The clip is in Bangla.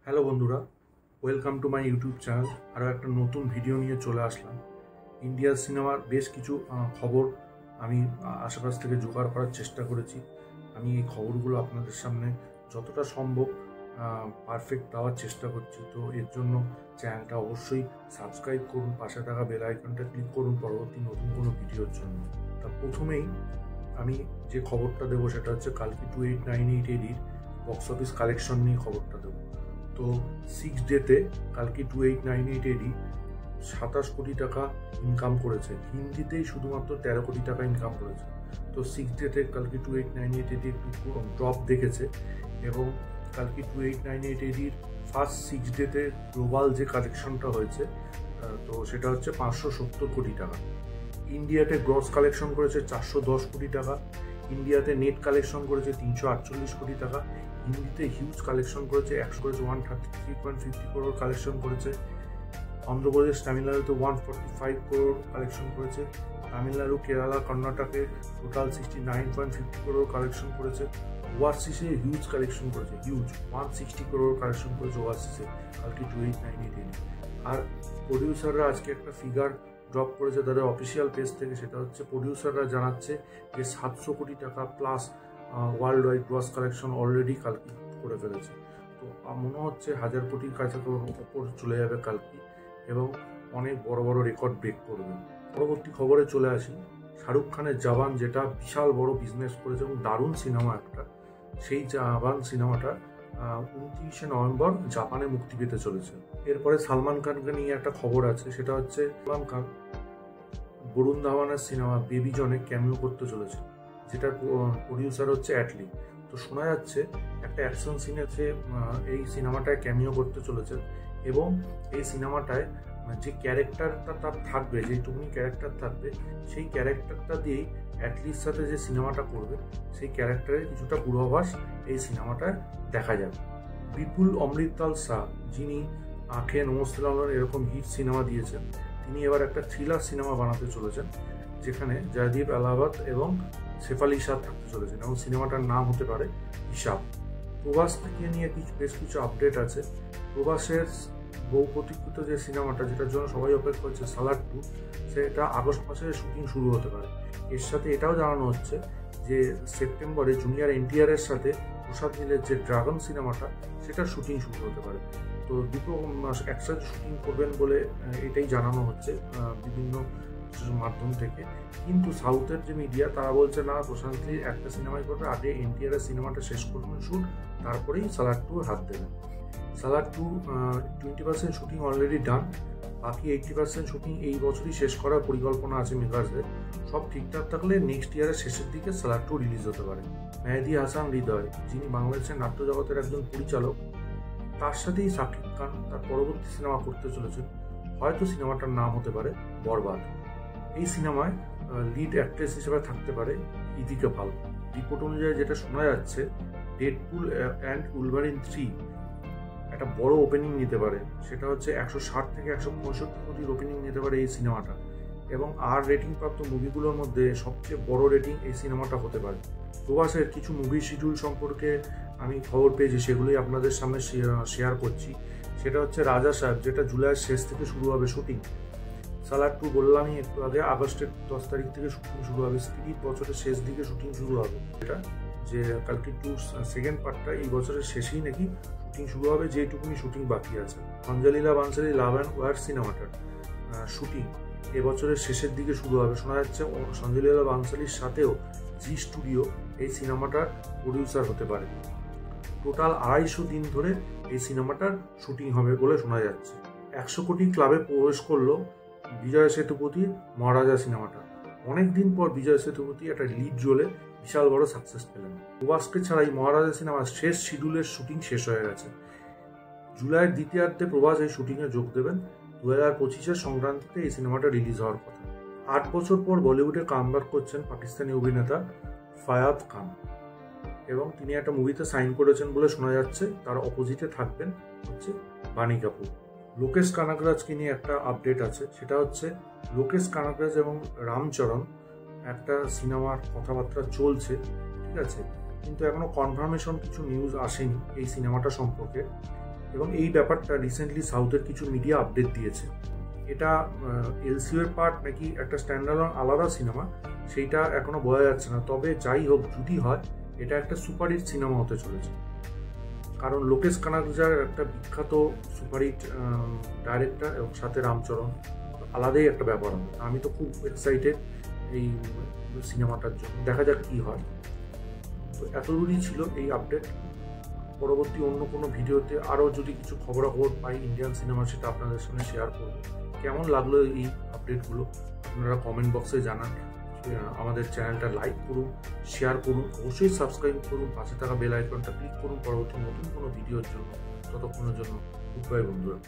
হ্যালো বন্ধুরা, welcome to my YouTube channel. আরও একটা নতুন ভিডিও নিয়ে চলে আসলাম। ইন্ডিয়ার সিনেমার বেশ কিছু খবর আমি আশেপাশ থেকে জোগাড় করার চেষ্টা করেছি। আমি এই খবরগুলো আপনাদের সামনে যতটা সম্ভব পারফেক্ট দেওয়ার চেষ্টা করছি। তো এর জন্য চ্যানেলটা অবশ্যই সাবস্ক্রাইব করুন, পাশে থাকা বেল আইকনটা ক্লিক করুন পরবর্তী নতুন কোনো ভিডিওর জন্য। তা প্রথমেই আমি যে খবরটা দেবো সেটা হচ্ছে কালকি 2898 এডির বক্স অফিস কালেকশন নিয়ে খবরটা দেবো। তো 6 ডেতে কালকে 2898 এডি 27 কোটি টাকা ইনকাম করেছে। হিন্দিতেই শুধুমাত্র 13 কোটি টাকা ইনকাম করেছে। তো 6 ডেতে কালকে 2898 এডি একটু ড্রপ দেখেছে এবং কালকে 2898 এডির ফার্স্ট 6 ডেতে গ্লোবাল যে কালেকশনটা হয়েছে তো সেটা হচ্ছে 570 কোটি টাকা। ইন্ডিয়াতে গ্রস কালেকশন করেছে 410 কোটি টাকা, ইন্ডিয়াতে নেট কালেকশন করেছে 348 কোটি টাকা, হিন্দিতে হিউজ কালেকশন করেছে 133.50 করোড় কালেকশন করেছে, অন্ধ্রপ্রদেশ তামিলনাড়ুতে 145 করোড় কালেকশন করেছে, তামিলনাড়ু কেরালা কর্ণাটকে টোটাল 69.50 করোড় কালেকশন করেছে, ওভারসিসে হিউজ কালেকশন করেছে, হিউজ 160 করোড় কালেকশন করেছে ওভারসিসে কালকে 2898 আর প্রডিউসাররা আজকে একটা ফিগার ড্রপ করেছে তাদের অফিসিয়াল পেজ থেকে। সেটা হচ্ছে প্রডিউসাররা জানাচ্ছে যে 700 কোটি টাকা plus world wide gross collection already কালকে করে ফেলেছে। তো মনে হচ্ছে 1000 কোটির কাছে উপর চলে যাবে কালকে এবং অনেক বড় বড় রেকর্ড ব্রেক করবে। পরবর্তী খবরে চলে আসি। শাহরুখ খানের জওয়ান, যেটা বিশাল বড় বিজনেস করেছে এবং দারুণ সিনেমা একটা, সেই জওয়ান সিনেমাটা 29শে নভেম্বর জাপানে মুক্তি পেতে চলেছে। এরপরে সালমান খানকে নিয়ে একটা খবর আছে, সেটা হচ্ছে সালমান খান বরুণ ধাওয়ানের সিনেমা বেবি জনে ক্যামিও করতে চলেছে, যেটার প্রডিউসার হচ্ছে অ্যাটলি। তো শোনা যাচ্ছে একটা অ্যাকশন সিনে এই সিনেমাটায় ক্যামিও করতে চলেছে এবং এই সিনেমাটায় যে ক্যারেক্টারটা তার থাকবে, যেটুকুনি ক্যারেক্টার থাকবে, সেই ক্যারেক্টারটা দিয়েই অ্যাটলির সাথে যে সিনেমাটা করবে সেই ক্যারেক্টারের কিছুটা পূর্বাভাস এই সিনেমাটায় দেখা যাবে। বিপুল অমৃতলাল শাহ, যিনি আঁখে নমস্তে এরকম হিট সিনেমা দিয়েছেন, তিনি এবার একটা থ্রিলার সিনেমা বানাতে চলেছেন যেখানে জয়দীপ আলাহাবাদ এবং শেফালি শাহ থাকতে চলেছেন এবং সিনেমাটার নাম হতে পারে হিসাব। প্রভাস থেকে নিয়ে বেশ কিছু আপডেট আছে। প্রভাসের বহু প্রতীক্ষিত যে সিনেমাটা, যেটার জন্য সবাই অপেক্ষা করছে, সালার 2, সেটা আগস্ট মাসে শুটিং শুরু হতে পারে। এর সাথে এটাও জানানো হচ্ছে যে সেপ্টেম্বরে জুনিয়র এনটিআর এর সাথে প্রসাদ নীলের যে ড্রাগন সিনেমাটা, সেটার শুটিং শুরু হতে পারে। তো দুটো একসাথে শুটিং করবেন বলে এটাই জানানো হচ্ছে বিভিন্ন মাধ্যম থেকে। কিন্তু সাউথের যে মিডিয়া তারা বলছে না, প্রশান্ত নীল একটা সিনেমাই করবে, আগে এনটিআর এর সিনেমাটা শেষ করবেন শুট, তারপরেই সালার 2 হাত দেবেন। সালার 2 20% শুটিং অলরেডি ডান, বাকি 80% শুটিং এই বছরই শেষ করার পরিকল্পনা আছে মেকার্সদের। সব ঠিকঠাক থাকলে নেক্সট ইয়ারের শেষের দিকে সালার 2 রিলিজ হতে পারে। মেহেদী হাসান হৃদয়, যিনি বাংলাদেশের নাট্য জগতের একজন পরিচালক, তার সাথেই শাকিব খান তার পরবর্তী সিনেমা করতে চলেছেন। হয়তো সিনেমাটার নাম হতে পারে বরবাদ। এই সিনেমায় লিড অ্যাক্ট্রেস হিসেবে থাকতে পারে ইদিকা পাল। রিপোর্ট অনুযায়ী যেটা শোনা যাচ্ছে, ডেডপুল অ্যান্ড উলভারিন 3 একটা বড় ওপেনিং নিতে পারে, সেটা হচ্ছে 160 থেকে 165 কোটির ওপেনিং নিতে পারে এই সিনেমাটা, এবং রেটিং প্রাপ্ত মুভিগুলোর মধ্যে সবচেয়ে বড় রেটিং এই সিনেমাটা হতে পারে। প্রবাসের কিছু মুভি শিডিউল সম্পর্কে আমি খবর পেয়েছি, সেগুলোই আপনাদের সামনে শেয়ার করছি। সেটা হচ্ছে রাজা সাহেব, যেটা জুলাইয়ের শেষ থেকে শুরু হবে শুটিং। সালার 2 বললামই একটু আগে, আগস্টের 10 তারিখ থেকে শুটিং শুরু হবে। স্পিরিট বছরের শেষ দিকে শুটিং শুরু হবে, এটা যে কালকে 2 সেকেন্ড পার্টটা এই বছরের শেষেই নাকি শুটিং শুরু হবে, যেটুকুনি শুটিং বাকি আছে। অঞ্জলিলা বানসালি লাভ অ্যান্ড ওয়ার সিনেমাটার শুটিং এবছরের শেষের দিকে শুরু হবে। শোনা যাচ্ছে সঞ্জলীলা বানসালির সাথেও জি স্টুডিও এই সিনেমাটার প্রডিউসার হতে পারে। টোটাল 250 দিন ধরে এই সিনেমাটার শুটিং হবে বলে শোনা যাচ্ছে। 100 কোটি ক্লাবে প্রবেশ করলো বিজয় সেতুপতির মহারাজা সিনেমাটা। অনেক দিন পর বিজয় সেতুপতি একটা লিড রোলে বিশাল বড় সাকসেস পেলেন। প্রভাসকে ছাড়াই মহারাজা সিনেমার শেষ শিডিউলের শুটিং শেষ হয়ে গেছে। জুলাইয়ের দ্বিতীয়ার্ধে প্রভাস এই শুটিংয়ে যোগ দেবেন। 2025-এর সংক্রান্তিতে এই সিনেমাটা রিলিজ হওয়ার কথা। 8 বছর পর বলিউডে কামব্যাক করছেন পাকিস্তানি অভিনেতা ফায়াদ খান এবং তিনি একটা মুভিতে সাইন করেছেন বলে শোনা যাচ্ছে। তার অপোজিটে থাকবেন হচ্ছে বাণী কাপুর। লোকেশ কানাগরাজকে নিয়ে একটা আপডেট আছে, সেটা হচ্ছে লোকেশ কানাগরাজ এবং রামচরণ একটা সিনেমার কথাবার্তা চলছে, ঠিক আছে, কিন্তু এখনো কনফার্মেশন কিছু নিউজ আসেনি এই সিনেমাটা সম্পর্কে। এবং এই ব্যাপারটা রিসেন্টলি সাউথের কিছু মিডিয়া আপডেট দিয়েছে। এটা এলসিউ এর পার্ট নাকি একটা স্ট্যান্ডার্লোন আলাদা সিনেমা সেইটা এখনো বোঝা যাচ্ছে না। তবে যাই হোক, যদি হয় এটা একটা সুপারহিট সিনেমা হতে চলেছে, কারণ লোকেশ কানাকজার একটা বিখ্যাত সুপারহিট ডাইরেক্টর এবং সাথে রামচরণ, আলাদাই একটা ব্যাপার হবে। আমি তো খুব এক্সাইটেড এই সিনেমাটার জন্য, দেখা যাক কি হয়। তো এতদূরই ছিল এই আপডেট। পরবর্তী অন্য কোনো ভিডিওতে আরও যদি কিছু খবরাখবর পাই ইন্ডিয়ান সিনেমা, সেটা আপনাদের সঙ্গে শেয়ার করব। কেমন লাগলো এই আপডেটগুলো আপনারা কমেন্ট বক্সে জানান। আমাদের চ্যানেলটা লাইক করুন, শেয়ার করুন, অবশ্যই সাবস্ক্রাইব করুন, পাশে থাকা বেল আইকনটা ক্লিক করুন পরবর্তী নতুন কোনো ভিডিওর জন্য। ততক্ষণের জন্য গুড বাই বন্ধুরা।